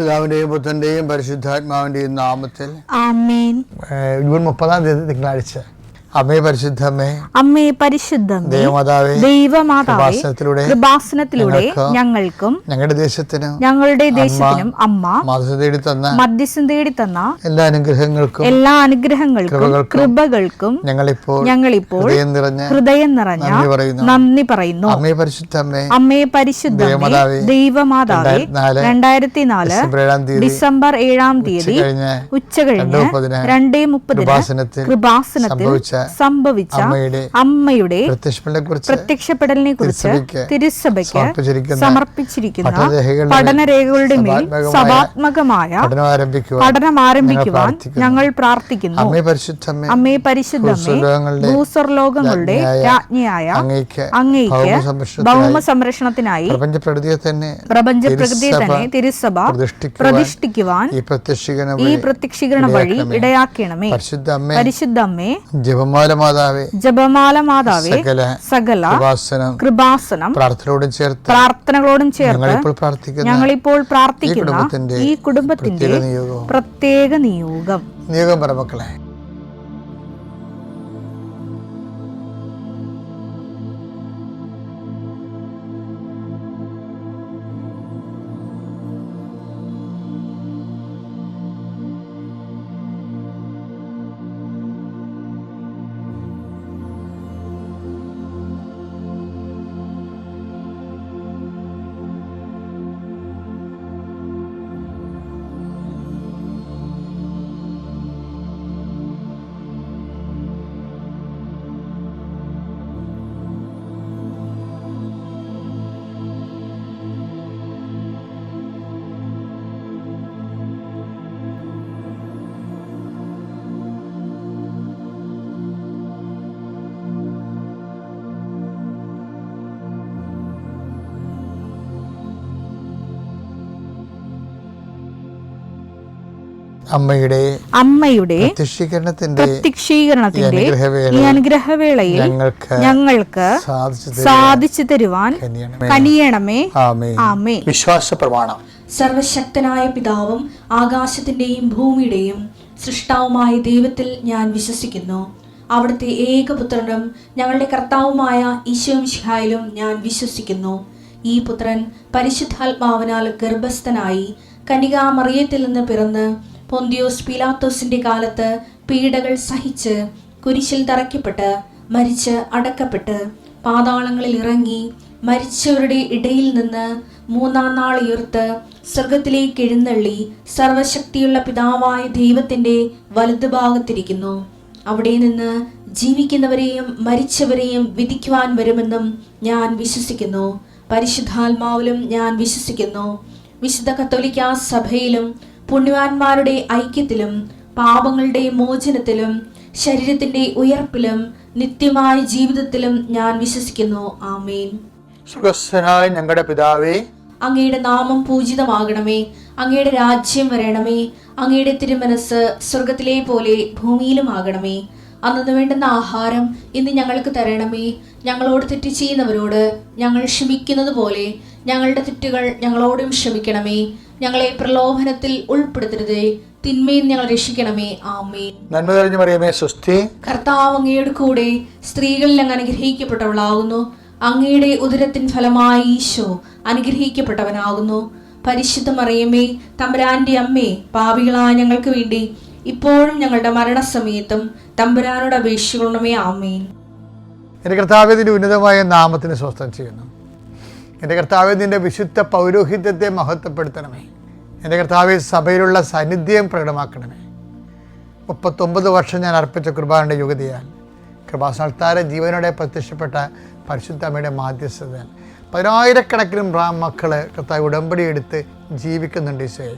പിതാവിന്റെയും പുത്രന്റെയും പരിശുദ്ധാത്മാവിന്റെയും നാമത്തിൽ ആമേൻ. ജൂൺ 30 തിങ്കളാഴ്ച. അമ്മേ പരിശുദ്ധമ്മേ, അമ്മേ പരിശുദ്ധമേ, ദൈവമാതാവേ, ദൈവമാതാവേ, കൃപാസനത്തിലൂടെ ഞങ്ങൾക്കും ഞങ്ങളുടെ ദേശത്തിനും അമ്മ മധ്യസ്ഥം തേടി തന്ന എല്ലാ അനുഗ്രഹങ്ങൾക്കും കൃപകൾക്കും ഞങ്ങളിപ്പോൾ ഹൃദയം നിറഞ്ഞ നന്ദി പറയുന്നു. അമ്മേ പരിശുദ്ധമ്മേ, ദൈവമാതാവേ, 2004 ഡിസംബർ 7 ഉച്ചകഴിഞ്ഞ് 2:30 കൃപാസനത്തിൽ സംഭവിച്ച അമ്മയുടെ പ്രത്യക്ഷപ്പെടലിനെ കുറിച്ച് തിരുസഭയ്ക്ക് സമർപ്പിച്ചിരിക്കുന്ന പഠനരേഖകളുടെ മേൽ സഭാത്മകമായ പഠനം ആരംഭിക്കുവാൻ ഞങ്ങൾ പ്രാർത്ഥിക്കുന്നു. അമ്മേ പരിശുദ്ധമേ, ഭൂസ്വർലോകങ്ങളുടെ രാജ്ഞിയായ അങ്ങേയ്ക്ക് ഭൗമ സംരക്ഷണത്തിനായി പ്രപഞ്ചപ്രകൃതിയെ തന്നെ തിരുസഭ പ്രതിഷ്ഠിക്കുവാൻ ഈ പ്രത്യക്ഷീകരണ വഴി ഇടയാക്കണമേ. പരിശുദ്ധമ്മേ, ജപമാല മാതാവേ, സകല കൃപാസനം പ്രാർത്ഥനകളോടും ചേർത്ത് ഞങ്ങളിപ്പോൾ പ്രാർത്ഥിക്കുന്ന ഈ കുടുംബത്തിന്റെ പ്രത്യേക നിയോഗം പറ മക്കളെ. അമ്മയുടെ പ്രത്യക്ഷീകരണത്തിന്റെ ഈ അനുഗ്രഹവേളയിൽ ഞങ്ങൾക്ക് സാധിച്ചു തരുവാൻ കനിയണമേ. ആമേൻ. വിശ്വാസ പ്രമാണം. സർവശക്തനായ പിതാവും ആകാശത്തിന്റെയും ഭൂമിയുടെയും സൃഷ്ടാവുമായ ദൈവത്തിൽ ഞാൻ വിശ്വസിക്കുന്നു. അവിടുത്തെ ഏകപുത്രനും ഞങ്ങളുടെ കർത്താവുമായ ഈശോമിശിഹായിലും ഞാൻ വിശ്വസിക്കുന്നു. ഈ പുത്രൻ പരിശുദ്ധാത്മാവിനാൽ ഗർഭസ്ഥനായി കന്യകാമറിയത്തിൽ നിന്ന് പിറന്ന് പൊന്തിയോസ് പീലാത്തോസിന്റെ കാലത്ത് പീഡകൾ സഹിച്ച് കുരിശിൽ തറയ്ക്കപ്പെട്ട് മരിച്ച് അടക്കപ്പെട്ട് പാതാളങ്ങളിൽ ഇറങ്ങി മരിച്ചവരുടെ ഇടയിൽ നിന്ന് 3-ാം നാൾ ഉയർത്ത് സ്വർഗത്തിലേക്ക് എഴുന്നള്ളി സർവശക്തിയുള്ള പിതാവായ ദൈവത്തിന്റെ വലതുഭാഗത്തിരിക്കുന്നു. അവിടെ നിന്ന് ജീവിക്കുന്നവരെയും മരിച്ചവരെയും വിധിക്കുവാൻ വരുമെന്നും ഞാൻ വിശ്വസിക്കുന്നു. പരിശുദ്ധാത്മാവിലും ഞാൻ വിശ്വസിക്കുന്നു. വിശുദ്ധ കത്തോലിക്കാ സഭയിലും പുണ്യവാന്മാരുടെ ഐക്യത്തിലും പാപങ്ങളുടെ മോചനത്തിലും ശരീരത്തിന്റെ ഉയർപ്പിലും നിത്യമായ ജീവിതത്തിലും ഞാൻ വിശ്വസിക്കുന്നു. ആമേൻ. സ്വർഗ്ഗസ്ഥനായ ഞങ്ങളുടെ പിതാവേ, അങ്ങയുടെ നാമം പൂജിതമാകണമേ. അങ്ങയുടെ രാജ്യം വരണമേ. അങ്ങയുടെ തിരുമനസ് സ്വർഗത്തിലെ പോലെ ഭൂമിയിലും ആകണമേ. അന്നു വേണ്ടുന്ന ആഹാരം ഇന്ന് ഞങ്ങൾക്ക് തരണമേ. ഞങ്ങളോട് തെറ്റ് ചെയ്യുന്നവരോട് ഞങ്ങൾ ക്ഷമിക്കുന്നത് പോലെ ഞങ്ങളുടെ തെറ്റുകൾ ഞങ്ങളോടും ക്ഷമിക്കണമേ. ഞങ്ങളെ പ്രലോഭനത്തിൽ ഉൾപ്പെടുത്തരുതേ, തിന്മയിൽ ഞങ്ങൾ രക്ഷിക്കണമേ. ആമേൻ. നന്മ നിറഞ്ഞ മറിയമേ, സ്വസ്തി. കർത്താവ് അങ്ങയുടെ കൂടെ സ്ത്രീകളിൽ അങ്ങ് അനുഗ്രഹിക്കപ്പെട്ടവളാകുന്നു. അങ്ങയുടെ ഉദരത്തിൻ ഫലമായി ഈശോ അനുഗ്രഹിക്കപ്പെട്ടവനാകുന്നു. പരിശുദ്ധ മറിയമേ, തമ്പുരാന്റെ അമ്മേ, പാപികളായ ഞങ്ങൾക്ക് വേണ്ടി ഇപ്പോഴും ഞങ്ങളുടെ മരണസമയത്തും തമ്പുരാനോട് അപേക്ഷിക്കണമേ. ആമേൻ. എൻ്റെ കർത്താവിന്റെ ഉന്നതമായ നാമത്തിന് സ്വസ്ഥം ചെയ്യുന്നു. എൻ്റെ കർത്താവേ, നിൻ്റെ വിശുദ്ധ പൗരോഹിത്യത്തെ മഹത്വപ്പെടുത്തണമേ. എൻ്റെ കർത്താവേ, സഭയിലുള്ള സാന്നിധ്യം പ്രകടമാക്കണമേ. 39 വർഷം ഞാൻ അർപ്പിച്ച കുർബാനയുടെ യുഗതിയാൽ കൃപാസനത്താരെ ജീവനോടെ പ്രത്യക്ഷപ്പെട്ട പരിശുദ്ധ അമ്മയുടെ മാധ്യസ്ഥതയാൽ 10,000-കണക്കിന് മക്കൾ കർത്താവ് ഉടമ്പടി എടുത്ത് ജീവിക്കുന്നുണ്ട്. ഈശോയെ,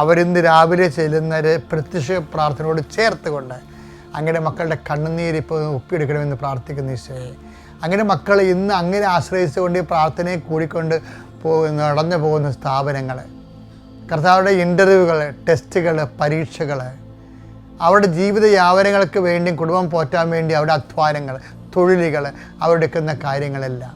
അവരിന്ന് രാവിലെ ചെല്ലുന്ന പ്രത്യക്ഷ പ്രാർത്ഥനയോട് ചേർത്തുകൊണ്ട് അങ്ങനെ മക്കളുടെ കണ്ണുനീരിപ്പോൾ ഒപ്പിയെടുക്കണമെന്ന് പ്രാർത്ഥിക്കുന്ന ഈശോയെ, അങ്ങനെ മക്കൾ ഇന്ന് അങ്ങനെ ആശ്രയിച്ചുകൊണ്ട് ഈ പ്രാർത്ഥനയെ കൂടിക്കൊണ്ട് നടന്നു പോകുന്ന സ്ഥാപനങ്ങൾ, കർത്താവുടെ ഇൻ്റർവ്യൂകൾ, ടെസ്റ്റുകൾ, പരീക്ഷകൾ, അവരുടെ ജീവിത യാവനങ്ങൾക്ക് വേണ്ടിയും കുടുംബം പോറ്റാൻ വേണ്ടി അവരുടെ അധ്വാനങ്ങൾ, തൊഴിലുകൾ, അവരെടുക്കുന്ന കാര്യങ്ങളെല്ലാം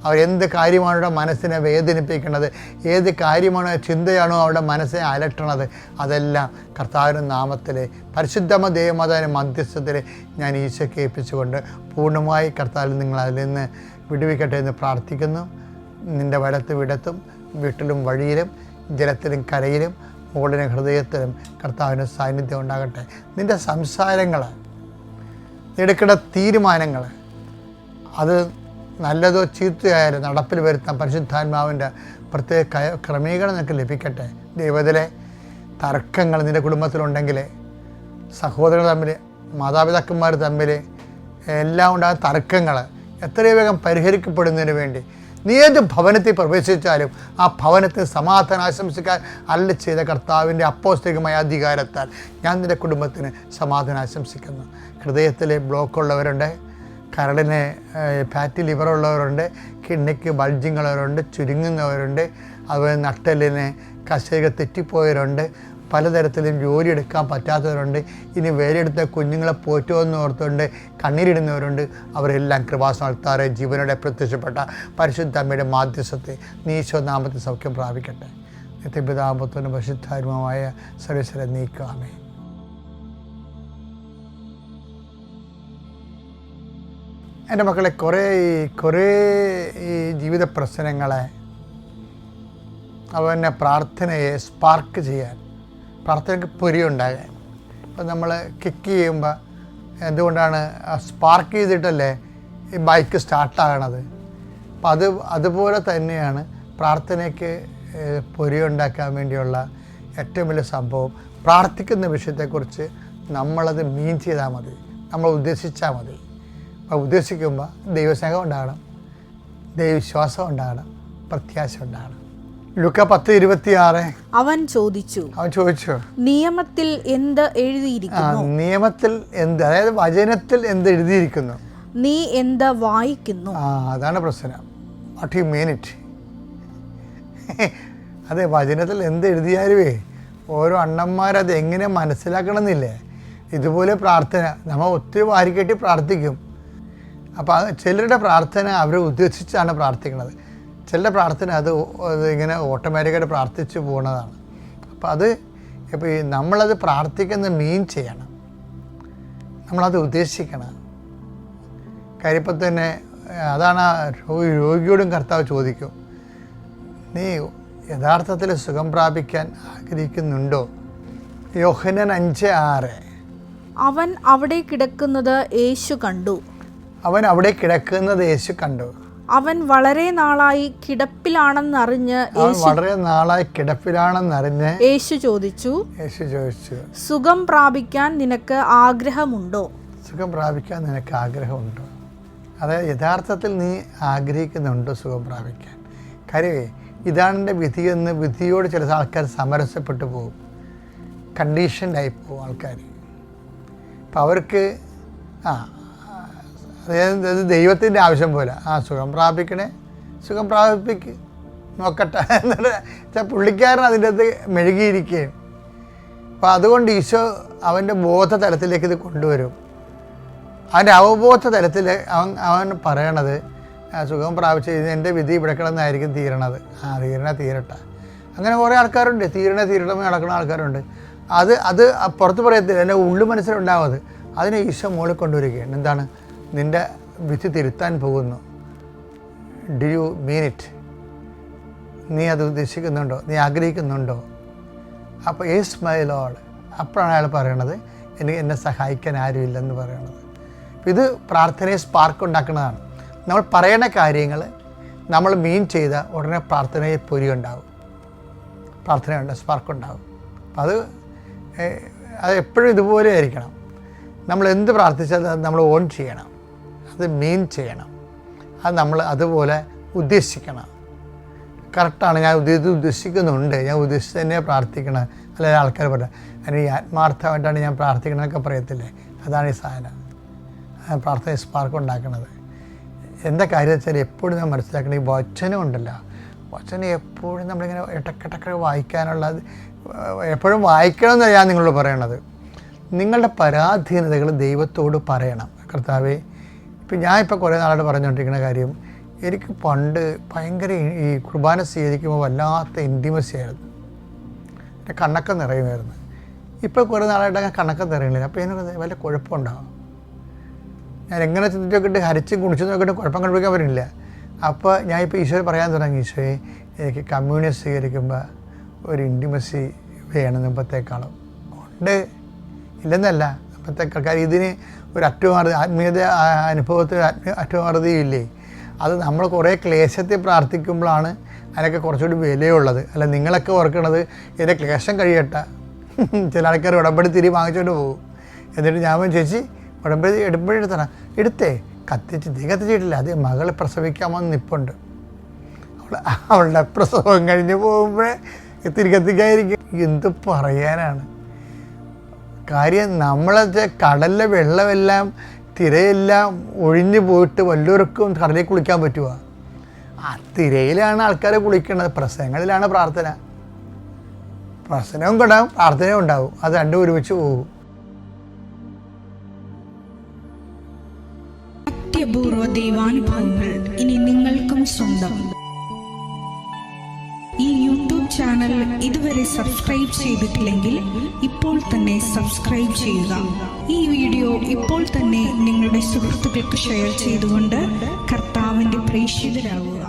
അവരെന്ത് കാര്യമാണ് അവരുടെ മനസ്സിനെ വേദനിപ്പിക്കുന്നത്, ഏത് കാര്യമാണോ ചിന്തയാണോ അവരുടെ മനസ്സിനെ അലട്ടണത്, അതെല്ലാം കർത്താവിൻ്റെ നാമത്തിൽ പരിശുദ്ധമ ദൈവമാതാവിൻ്റെ മധ്യസ്ഥത്തിൽ ഞാൻ ഈശോയ്ക്ക് ഏൽപ്പിച്ചുകൊണ്ട് പൂർണ്ണമായി കർത്താവിൽ നിങ്ങൾ അതിൽ നിന്ന് വിടുവിക്കട്ടെ എന്ന് പ്രാർത്ഥിക്കുന്നു. നിൻ്റെ വലത്ത് വിടത്തും വീട്ടിലും വഴിയിലും ജലത്തിലും കരയിലും മുകളിലും ഹൃദയത്തിലും കർത്താവിൻ്റെ സാന്നിധ്യം ഉണ്ടാകട്ടെ. നിൻ്റെ സംസാരങ്ങൾ, എടുക്കേണ്ട തീരുമാനങ്ങൾ, അത് നല്ലതോ ചീത്തയായാലും നടപ്പിൽ വരുത്താൻ പരിശുദ്ധാത്മാവിൻ്റെ പ്രത്യേക ക്രമീകരണം നിനക്ക് ലഭിക്കട്ടെ. ദൈവത്തിലെ തർക്കങ്ങൾ നിൻ്റെ കുടുംബത്തിലുണ്ടെങ്കിൽ, സഹോദരങ്ങൾ തമ്മിൽ, മാതാപിതാക്കന്മാർ തമ്മിൽ എല്ലാം ഉണ്ടാകുന്ന തർക്കങ്ങൾ എത്രയും വേഗം പരിഹരിക്കപ്പെടുന്നതിന് വേണ്ടി നീ ഏത് ഭവനത്തിൽ പ്രവേശിച്ചാലും ആ ഭവനത്തിൽ സമാധാനം ആശംസിക്കാൻ അല്ല ചെയ്ത കർത്താവിൻ്റെ അപ്പോസ്തലികമായ അധികാരത്താൽ ഞാൻ നിൻ്റെ കുടുംബത്തിന് സമാധാനം ആശംസിക്കുന്നു. ഹൃദയത്തിൽ ബ്ലോക്കുള്ളവരുണ്ട്, കരളിന് ഫാറ്റി ലിവറുള്ളവരുണ്ട്, കിഡ്നിക്ക് ബൾജിങ്ങുള്ളവരുണ്ട്, ചുരുങ്ങുന്നവരുണ്ട്, അതുപോലെ നട്ടലിന് കശേക തെറ്റിപ്പോയവരുണ്ട്, പലതരത്തിലും ജോലി എടുക്കാൻ പറ്റാത്തവരുണ്ട്, ഇനി വേരെടുത്ത കുഞ്ഞുങ്ങളെ പോറ്റുമെന്ന് ഓർത്തുകൊണ്ട് കണ്ണീരിടുന്നവരുണ്ട്. അവരെല്ലാം കൃപാസനത്താറെ ജീവനോടെ പ്രത്യക്ഷപ്പെട്ട പരിശുദ്ധ അമ്മയുടെ മാധ്യസ്ഥത്തെ നീശോ നാമത്തിൽ സൗഖ്യം പ്രാപിക്കട്ടെ. നിത്യപിതാപുത്രനും പരിശുദ്ധാത്മാവായ സർവേശ്വര നീക്കാമേ. എൻ്റെ മക്കളെ, കുറേ ഈ ജീവിത പ്രശ്നങ്ങളെ അവനെ പ്രാർത്ഥനയെ സ്പാർക്ക് ചെയ്യാൻ, പ്രാർത്ഥനയ്ക്ക് പൊരിയുണ്ടാകാൻ. ഇപ്പം നമ്മൾ കിക്ക് ചെയ്യുമ്പോൾ എന്തുകൊണ്ടാണ് സ്പാർക്ക് ചെയ്തിട്ടല്ലേ ഈ ബൈക്ക് സ്റ്റാർട്ടാകണത്? അപ്പം അതുപോലെ തന്നെയാണ് പ്രാർത്ഥനയ്ക്ക് പൊരിയുണ്ടാക്കാൻ വേണ്ടിയുള്ള ഏറ്റവും വലിയ സംഭവം. പ്രാർത്ഥിക്കുന്ന വിഷയത്തെക്കുറിച്ച് നമ്മളത് മീൻ ചെയ്താൽ മതി, നമ്മൾ ഉദ്ദേശിച്ചാൽ മതി. അപ്പോൾ ഉദ്ദേശിക്കുമ്പോൾ ദൈവസ്നേഹം ഉണ്ടാകണം, ദൈവവിശ്വാസം ഉണ്ടാകണം, പ്രത്യാശ ഉണ്ടാകണം. ലൂക്ക 10:26 അവൻ ചോദിച്ചു നിയമത്തിൽ എന്ത് എഴുതിയിരിക്കുന്നു? നിയമത്തിൽ എന്ത്, അതായത് വചനത്തിൽ എന്ത് എഴുതിയിരിക്കുന്നു, നീ എന്ത് വായിക്കുന്നു? അതാണ് പ്രശ്നം. What you mean it? അതെ, വചനത്തിൽ എന്ത് എഴുതിയാലുവേ ഓരോ അണ്ണന്മാരത് എങ്ങനെ മനസ്സിലാക്കണമെന്നില്ലേ? ഇതുപോലെ പ്രാർത്ഥന നമ്മൾ ഒത്തിരി വാരിക്കെട്ടി പ്രാർത്ഥിക്കും. അപ്പോൾ ചിലരുടെ പ്രാർത്ഥന അവർ ഉദ്ദേശിച്ചാണ് പ്രാർത്ഥിക്കുന്നത്, ചിലരുടെ പ്രാർത്ഥന അത് ഇങ്ങനെ ഓട്ടോമാറ്റിക്കായിട്ട് പ്രാർത്ഥിച്ചു പോകുന്നതാണ്. അപ്പോൾ അത് ഇപ്പോൾ നമ്മളത് പ്രാർത്ഥിക്കുന്ന മീൻ ചെയ്യണം, നമ്മളത് ഉദ്ദേശിക്കണം. കാര്യം ഇപ്പം തന്നെ അതാണ് രോഗിയോടും കർത്താവ് ചോദിക്കും, നീ യഥാർത്ഥത്തിൽ സുഖം പ്രാപിക്കാൻ ആഗ്രഹിക്കുന്നുണ്ടോ? യോഹന്നാൻ 5:6. അവൻ അവിടെ കിടക്കുന്നത് യേശു കണ്ടു. അവൻ അവിടെ കിടക്കുന്നത് യേശു കണ്ടു. അവൻ വളരെ നാളായി കിടപ്പിലാണെന്നറിഞ്ഞ് യേശു ചോദിച്ചു, സുഖം പ്രാപിക്കാൻ നിനക്ക് ആഗ്രഹമുണ്ടോ? സുഖം പ്രാപിക്കാൻ നിനക്ക് ആഗ്രഹമുണ്ടോ? അതായത് യഥാർത്ഥത്തിൽ നീ ആഗ്രഹിക്കുന്നുണ്ടോ സുഖം പ്രാപിക്കാൻ? കാര്യമേ ഇതാണ് എൻ്റെ വിധിയെന്ന് വിധിയോട് ചില ആൾക്കാർ സമരസപ്പെട്ടു പോകും, കണ്ടീഷൻഡായി പോകും ആൾക്കാർ. അപ്പം അവർക്ക് അതായത് ദൈവത്തിൻ്റെ ആവശ്യം പോലെ സുഖം പ്രാപിക്കണേ, സുഖം പ്രാപിക്ക് നോക്കട്ടെ എന്നിട്ട് പുള്ളിക്കാരൻ അതിൻ്റെ അകത്ത് മെഴുകിയിരിക്കുകയും. അപ്പോൾ അതുകൊണ്ട് ഈശോ അവൻ്റെ ബോധതലത്തിലേക്ക് ഇത് കൊണ്ടുവരും. അവൻ്റെ അവബോധ തലത്തിൽ അവൻ പറയണത് സുഖം പ്രാപിച്ച് എൻ്റെ വിധി ഇവിടെ കിടന്നായിരിക്കും തീരണത്. തീരട്ടെ. അങ്ങനെ കുറേ ആൾക്കാരുണ്ട്, തീരണമേ നടക്കുന്ന ആൾക്കാരുണ്ട്. അത് പുറത്ത് പറയത്തില്ല, എൻ്റെ ഉള്ളു മനസ്സിലുണ്ടാവുന്നത്. അതിനെ ഈശോ മുകളിൽ കൊണ്ടുവരികയാണ്. എന്താണ്? നിൻ്റെ വിധി തിരുത്താൻ പോകുന്നു. Do you mean it? നീ അത് ഉദ്ദേശിക്കുന്നുണ്ടോ? നീ ആഗ്രഹിക്കുന്നുണ്ടോ? അപ്പോൾ യേസ് മൈ ലോർഡ്. അപ്പോഴാണ് അയാൾ പറയണത് എന്നെ സഹായിക്കാൻ ആരുമില്ലെന്ന് പറയണത്. ഇത് പ്രാർത്ഥനയെ സ്പാർക്ക് ഉണ്ടാക്കുന്നതാണ്. നമ്മൾ പറയണ കാര്യങ്ങൾ നമ്മൾ മീൻ ചെയ്ത ഉടനെ പ്രാർത്ഥനയിൽ പൊരിയുണ്ടാവും, പ്രാർത്ഥനയുണ്ട്, സ്പാർക്കുണ്ടാവും. അപ്പം അത് എപ്പോഴും ഇതുപോലെ ആയിരിക്കണം. നമ്മൾ എന്ത് പ്രാർത്ഥിച്ചാൽ അത് നമ്മൾ ഓൺ ചെയ്യണം, അത് മീൻ ചെയ്യണം, അത് നമ്മൾ അതുപോലെ ഉദ്ദേശിക്കണം. കറക്റ്റാണ്, ഞാൻ ഉദ്ദേശിക്കുന്നുണ്ട്, ഞാൻ ഉദ്ദേശിച്ച് തന്നെ പ്രാർത്ഥിക്കണം. അല്ലെങ്കിൽ ആൾക്കാർ പറയാം അതിന് ആത്മാർത്ഥമായിട്ടാണ് ഞാൻ പ്രാർത്ഥിക്കണമെന്നൊക്കെ പറയത്തില്ലേ, അതാണ് ഈ സാധനം പ്രാർത്ഥന സ്പാർക്ക് ഉണ്ടാക്കുന്നത്. എന്താ കാര്യം വെച്ചാൽ എപ്പോഴും നമ്മൾ മനസ്സിലാക്കണം, ഈ വചനം ഉണ്ടല്ലോ, വചനം എപ്പോഴും നമ്മളിങ്ങനെ ഇടക്കിടക്ക് വായിക്കാനുള്ളത്, എപ്പോഴും വായിക്കണമെന്നാണ് ഞാൻ നിങ്ങളോട് പറയണത്. നിങ്ങളുടെ പരാധീനതകൾ ദൈവത്തോട് പറയണം. കർത്താവേ, ഇപ്പം ഞാനിപ്പോൾ കുറേ നാളായിട്ട് പറഞ്ഞുകൊണ്ടിരിക്കുന്ന കാര്യം, എനിക്ക് പണ്ട് ഭയങ്കര ഈ കുർബാന സ്വീകരിക്കുമ്പോൾ വല്ലാത്ത ഇൻറ്റിമസി ആയിരുന്നു. എൻ്റെ കണ്ണൊക്കെ നിറയുമായിരുന്നു. ഇപ്പോൾ കുറേ നാളായിട്ട് അങ്ങനെ കണ്ണൊക്കെ നിറയുന്നില്ല. അപ്പോൾ എനിക്ക് വല്ല കുഴപ്പമുണ്ടാകും. ഞാൻ എങ്ങനെ ചിന്തിച്ചോക്കിയിട്ട് ഹരിച്ചും കുണിച്ചും നോക്കിയിട്ട് കുഴപ്പം കണ്ടുപിടിക്കാൻ പറ്റില്ല. അപ്പോൾ ഞാൻ ഇപ്പോൾ ഈശോയെ പറയാൻ തുടങ്ങി, ഈശോയെ എനിക്ക് കമ്മ്യൂണിയം സ്വീകരിക്കുമ്പോൾ ഒരു ഇൻറ്റിമസി വേണം മുമ്പത്തേക്കാളും. ഉണ്ട്, ഇല്ലെന്നല്ല, മുമ്പത്തേക്കാൾ. കാര്യം ഇതിന് ഒരു അറ്റമാർത്തി, ആത്മീയത അനുഭവത്തിൽ അറ്റമാർത്തിയും ഇല്ലേ. അത് നമ്മൾ കുറേ ക്ലേശത്തിൽ പ്രാർത്ഥിക്കുമ്പോഴാണ് അതിനൊക്കെ കുറച്ചുകൂടി വിലയുള്ളത്. അല്ല, നിങ്ങളൊക്കെ ഓർക്കണത് എൻ്റെ ക്ലേശം കഴിയട്ടെ. ചില ആൾക്കാർ ഉടമ്പടി തിരി വാങ്ങിച്ചുകൊണ്ട് പോകും. എന്നിട്ട് ഞാൻ ചേച്ചി ഉടമ്പടി എടുത്തണം, എടുത്തേ, തീ കത്തിച്ചിട്ടില്ല, അത് മകൾ പ്രസവിക്കാമെന്ന് നിപ്പുണ്ട്. അവളുടെ പ്രസവം കഴിഞ്ഞ് പോകുമ്പോഴേ തിരി കത്തിക്കാതിരിക്കും. എന്ത് പറയാനാണ് കാര്യം. നമ്മളെ കടലിലെ വെള്ളമെല്ലാം തിരയെല്ലാം ഒഴിഞ്ഞു പോയിട്ട് വല്ലവർക്കും കടലിൽ കുളിക്കാൻ പറ്റുക? ആ തിരയിലാണ് ആൾക്കാർ കുളിക്കുന്നത്. പ്രസവങ്ങളിലാണ് പ്രാർത്ഥന. പ്രസനവും ഉണ്ടാവും, പ്രാർത്ഥനയും ഉണ്ടാവും. അത് രണ്ടും ഒരുമിച്ച് പോകും. അത്യപൂർവ ദൈവാനുഭവങ്ങൾ ഇനി നിങ്ങൾക്കും സ്വന്തം. ഈ യൂട്യൂബ് ചാനൽ ഇതുവരെ സബ്സ്ക്രൈബ് ചെയ്തിട്ടില്ലെങ്കിൽ ഇപ്പോൾ തന്നെ സബ്സ്ക്രൈബ് ചെയ്യുക. ഈ വീഡിയോ ഇപ്പോൾ തന്നെ നിങ്ങളുടെ സുഹൃത്തുക്കൾക്ക് ഷെയർ ചെയ്തുകൊണ്ട് കർത്താവിൻ്റെ പ്രേക്ഷിതരാകുക.